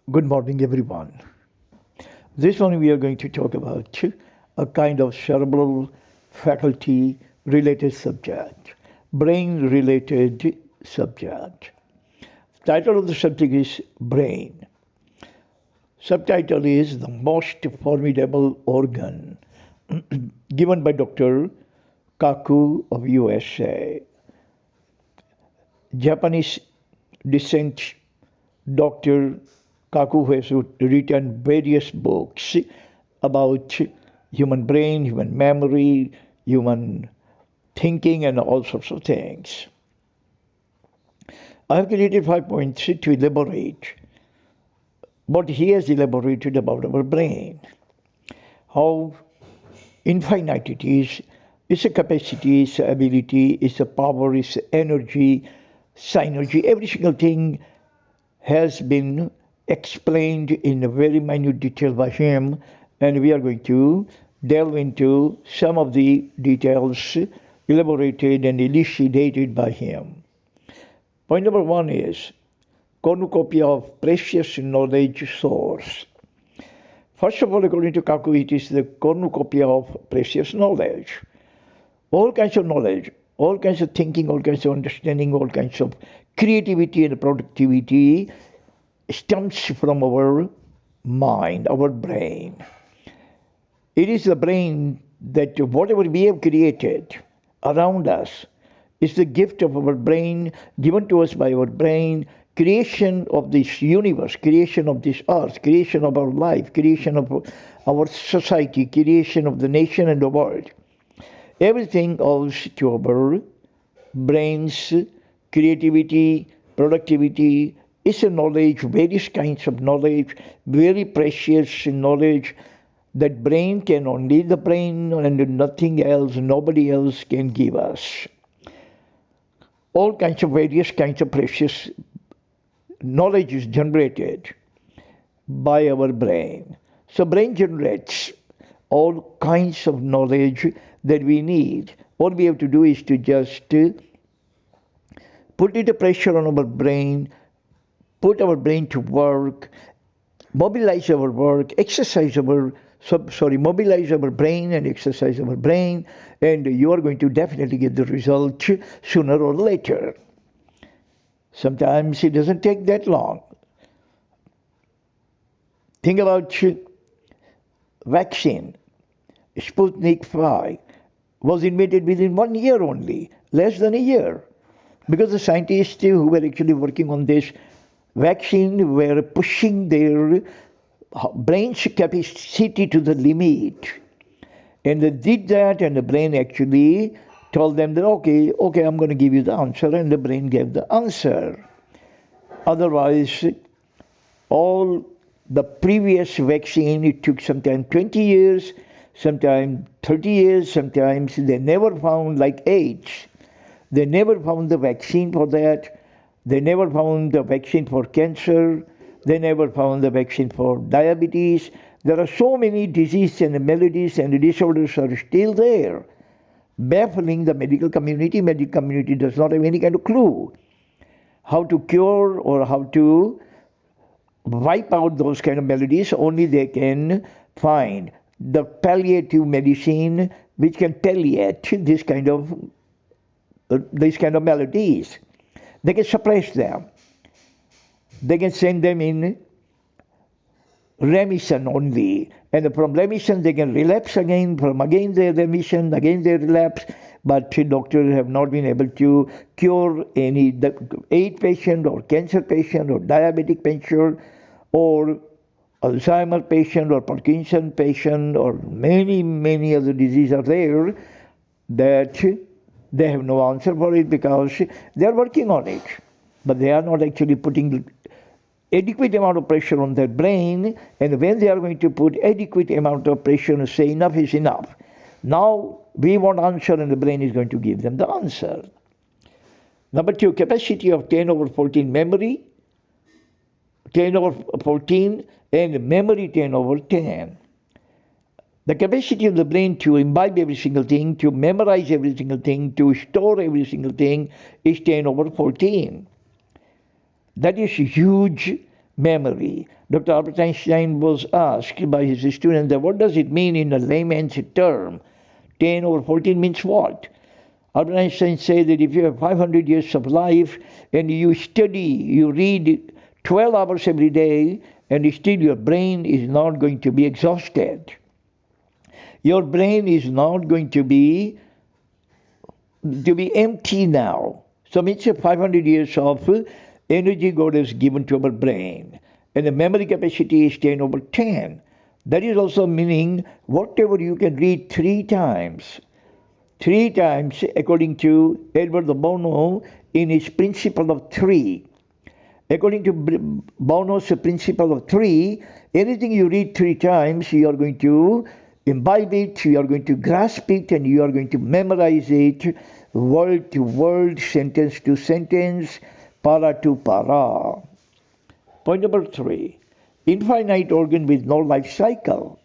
Good morning, everyone. This morning we are going to talk about a kind of cerebral faculty related subject, brain related subject. Title of the subject is Brain. Subtitle is The Most Formidable Organ, given by Dr. Kaku of USA. Japanese descent Dr. Kaku has written various books about human brain, human memory, human thinking, and all sorts of things. I have created 5 points to elaborate what he has elaborated about our brain, how infinite it is, its a capacity, its a ability, its a power, its energy, synergy, every single thing has been explained in a very minute detail by him, and we are going to delve into some of the details elaborated and elucidated by him. Point number one is cornucopia of precious knowledge source. First of all, according to Kaku, it is the cornucopia of precious knowledge. All kinds of knowledge, all kinds of thinking, all kinds of understanding, all kinds of creativity and productivity stems from our mind, our brain. It is the brain that whatever we have created around us is the gift of our brain, given to us by our brain, creation of this universe, creation of this earth, creation of our life, creation of our society, creation of the nation and the world. Everything owes to our brains, creativity, productivity. It's a knowledge, various kinds of knowledge, very precious knowledge that brain can only the brain and nothing else, nobody else can give us. All kinds of various kinds of precious knowledge is generated by our brain. So brain generates all kinds of knowledge that we need. All we have to do is to just put a pressure on our brain, put our brain to work, mobilize our work, mobilize our brain and exercise our brain, and you are going to definitely get the result sooner or later. Sometimes it doesn't take that long. Think about vaccine. Sputnik 5 was invented within 1 year only, less than a year, because the scientists who were actually working on this vaccine were pushing their brain's capacity to the limit. And they did that, and the brain actually told them that, okay, I'm going to give you the answer, and the brain gave the answer. Otherwise, all the previous vaccine, it took sometimes 20 years, sometimes 30 years, sometimes they never found, like AIDS. They never found the vaccine for that. They never found the vaccine for cancer. They never found the vaccine for diabetes. There are so many diseases and maladies and disorders are still there, baffling the medical community. Medical community does not have any kind of clue how to cure or how to wipe out those kind of maladies. Only they can find the palliative medicine which can palliate this kind of maladies. They can suppress them. They can send them in remission only. And from remission they can relapse again, from again their remission, again they relapse. But doctors have not been able to cure any AIDS patient or cancer patient or diabetic patient or Alzheimer patient or Parkinson patient or many other diseases are there that they have no answer for it because they are working on it. But they are not actually putting adequate amount of pressure on their brain, and when they are going to put adequate amount of pressure and say enough is enough, now we want answer and the brain is going to give them the answer. Number two, capacity of 10 over 14 memory, 10 over 14 and memory 10 over 10. The capacity of the brain to imbibe every single thing, to memorize every single thing, to store every single thing is 10 over 14. That is huge memory. Dr. Albert Einstein was asked by his students that what does it mean in a layman's term? 10 over 14 means what? Albert Einstein said that if you have 500 years of life and you study, you read 12 hours every day, and still your brain is not going to be exhausted. Your brain is not going to be empty now. So means 500 years of energy God has given to our brain. And the memory capacity is 10 over 10. That is also meaning whatever you can read three times according to Edward de Bono in his principle of three. According to Bono's principle of three, anything you read three times, you are going to imbibe it, you are going to grasp it, and you are going to memorize it word to word, sentence to sentence, para to para. Point number 3, infinite organ with no life cycle.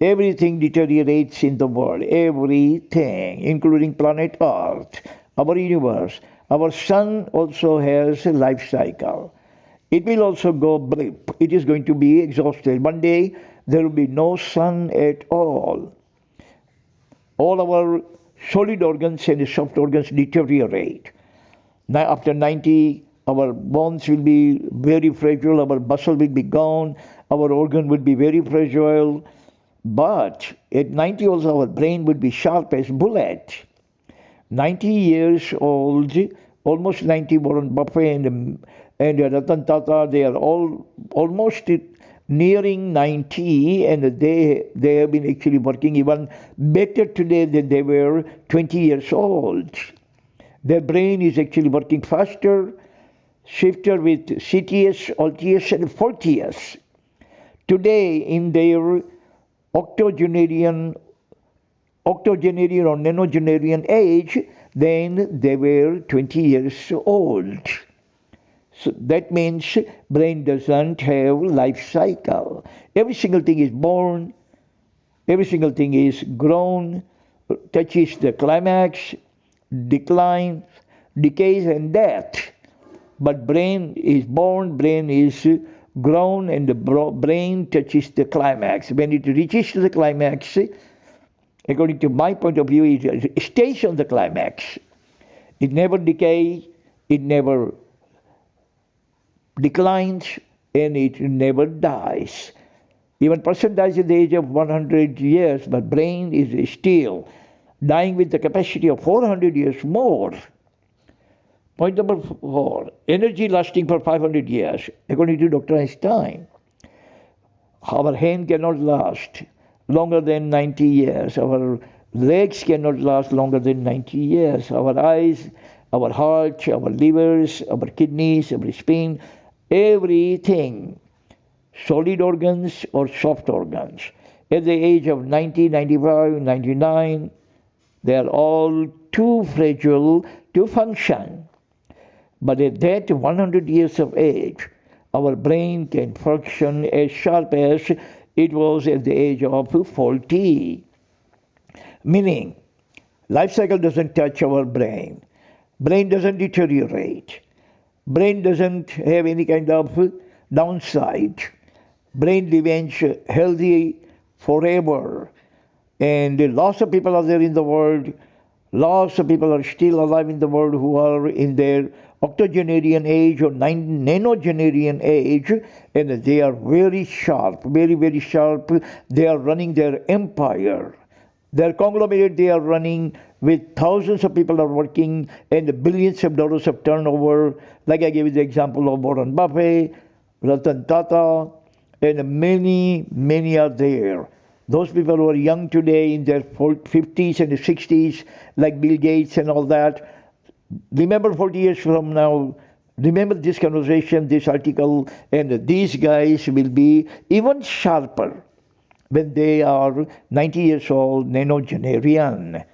Everything deteriorates in the world, everything, including planet Earth, our universe. Our sun also has a life cycle. It will also go blip. It is going to be exhausted. One day there will be no sun at all. All our solid organs and soft organs deteriorate. Now after 90, our bones will be very fragile, our muscle will be gone, our organ will be very fragile. But at 90 also our brain would be sharp as bullet. 90 years old, almost 90, Warren Buffett and Ratan Tata, they are all almost nearing 90, and they have been actually working even better today than they were 20 years old. Their brain is actually working faster, swifter with CTS, LTS, and 40s. Today, in their octogenarian or nanogenarian age, then they were 20 years old. So that means brain doesn't have life cycle. Every single thing is born, every single thing is grown, touches the climax, declines, decays, and death. But brain is born, brain is grown, and the brain touches the climax. When it reaches the climax, according to my point of view, it stays on the climax. It never decays, it never declines, and it never dies. Even person dies at the age of 100 years, but brain is still dying with the capacity of 400 years more. Point number 4, energy lasting for 500 years, according to Dr. Einstein. Our hand cannot last longer than 90 years. Our legs cannot last longer than 90 years. Our eyes, our heart, our livers, our kidneys, our spleen, everything, solid organs or soft organs, at the age of 90, 95, 99, they are all too fragile to function. But at that 100 years of age, our brain can function as sharp as it was at the age of 40. Meaning, life cycle doesn't touch our brain. Brain doesn't deteriorate. Brain doesn't have any kind of downside. Brain remains healthy forever. And lots of people are there in the world. Lots of people are still alive in the world who are in their octogenarian age or nanogenarian age, and they are very sharp, very, very sharp. They are running their empire. Their conglomerate they are running with thousands of people are working and billions of dollars of turnover. Like I gave you the example of Warren Buffett, Ratan Tata, and many, many are there. Those people who are young today in their 50s and 60s, like Bill Gates and all that, remember 40 years from now, remember this conversation, this article, and these guys will be even sharper when they are 90 years old, nanogenarian.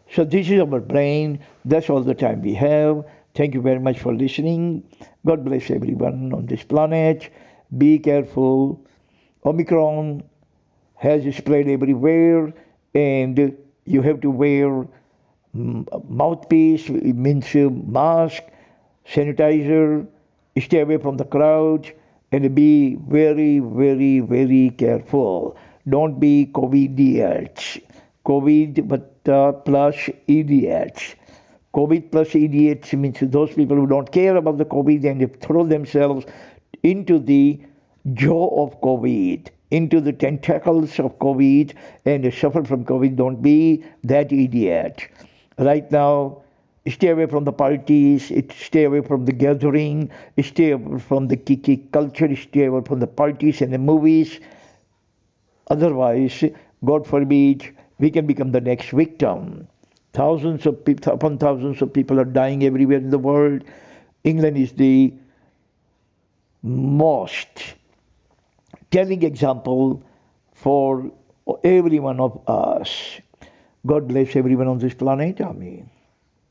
So this is our brain. That's all the time we have. Thank you very much for listening. God bless everyone on this planet. Be careful. Omicron has spread everywhere, and you have to wear mouthpiece, it means mask, sanitizer, stay away from the crowd, and be very, very, very careful. Don't be COVIDiots. COVID but plus idiots. COVID plus idiots means those people who don't care about the COVID and they throw themselves into the jaw of COVID, into the tentacles of COVID and suffer from COVID. Don't be that idiot. Right now, stay away from the parties, stay away from the gathering, stay away from the kiki culture, stay away from the parties and the movies. Otherwise, God forbid, we can become the next victim. Thousands of people, upon thousands of people are dying everywhere in the world. England is the most telling example for every one of us. God bless everyone on this planet. Amen.